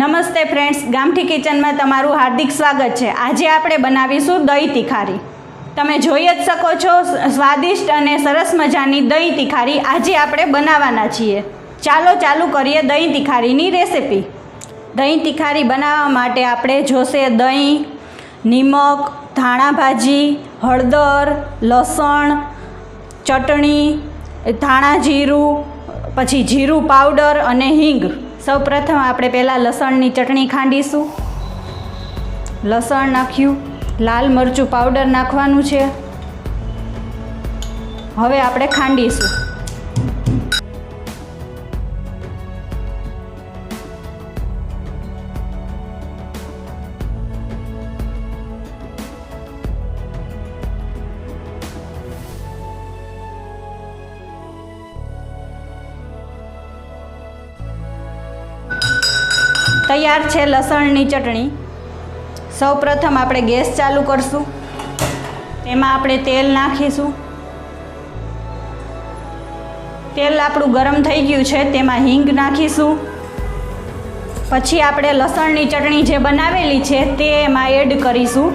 નમસ્તે ફ્રેન્ડ્સ, ગામઠી કિચનમાં તમારું હાર્દિક સ્વાગત છે। આજે આપણે બનાવીશું દહીં તિખારી। તમે જોઈ જ શકો છો સ્વાદિષ્ટ અને સરસ મજાની દહીં તિખારી આજે આપણે બનાવવાના છીએ। ચાલો ચાલુ કરીએ દહીં તિખારીની રેસિપી। દહીં તિખારી બનાવવા માટે આપણે જોશે દહીં, નિમક, ધાણા ભાજી, હળદર, લસણ, ચટણી, ધાણા જીરું, પછી જીરું પાવડર અને હિંગ। સૌપ્રથમ આપણે પહેલાં લસણની ચટણી ખાંડીશું। લસણ નાખ્યું, લાલ મરચું પાવડર નાખવાનું છે। હવે આપણે ખાંડીશું। તૈયાર છે લસણની ચટણી। સૌપ્રથમ આપણે ગેસ ચાલુ કરશું। તેમાં આપણે તેલ નાખીશું। તેલ આપણું ગરમ થઈ ગયું છે, તેમાં હિંગ નાખીશું। પછી આપણે લસણની ચટણી જે બનાવેલી છે તે એમાં એડ કરીશું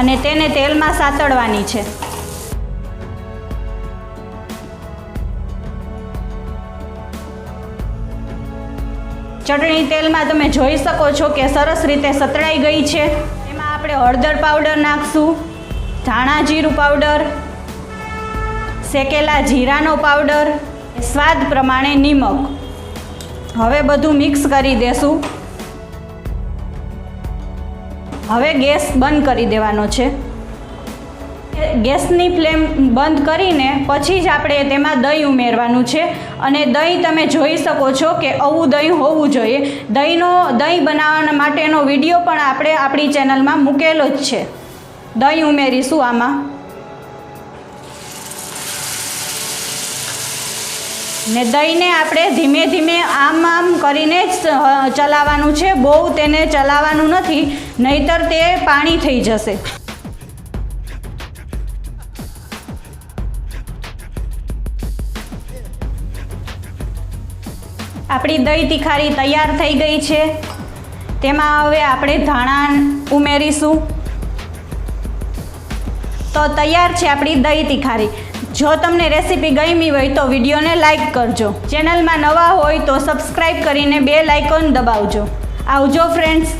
અને તેને તેલમાં સાતળવાની છે। ચટણી તેલમાં તમે જોઈ શકો છો કે સરસ રીતે સતળાઈ ગઈ છે। એમાં આપણે હળદર પાવડર નાખશું, ધાણા જીરું પાવડર, શેકેલા જીરાનો પાવડર, સ્વાદ પ્રમાણે નિમક। હવે બધું મિક્સ કરી દેશું। હવે ગેસ બંધ કરી દેવાનો છે। ગેસની ફ્લેમ બંધ કરીને પછી જ આપણે તેમાં દહીં ઉમેરવાનું છે અને દહીં તમે જોઈ શકો છો કે આવું દહીં હોવું જોઈએ। દહીં બનાવવા માટેનો વિડીયો પણ આપણે આપણી ચેનલમાં મૂકેલો જ છે। દહીં ઉમેરીશું આમાં ને દહીંને આપણે ધીમે ધીમે આમ કરીને જ ચલાવવાનું છે। બહુ તેને ચલાવવાનું નથી, નહીંતર તે પાણી થઈ જશે। આપણી દહીં તિખારી તૈયાર થઈ ગઈ છે। તેમાં હવે આપણે ધાણા ઉમેરીશું। તો તૈયાર છે આપણી દહીં તિખારી। જો તમને રેસીપી ગમી હોય તો વિડીયોને લાઈક કરજો। ચેનલમાં નવા હોય તો સબસ્ક્રાઈબ કરીને બેલ આઇકોન દબાવજો। આવજો ફ્રેન્ડ્સ।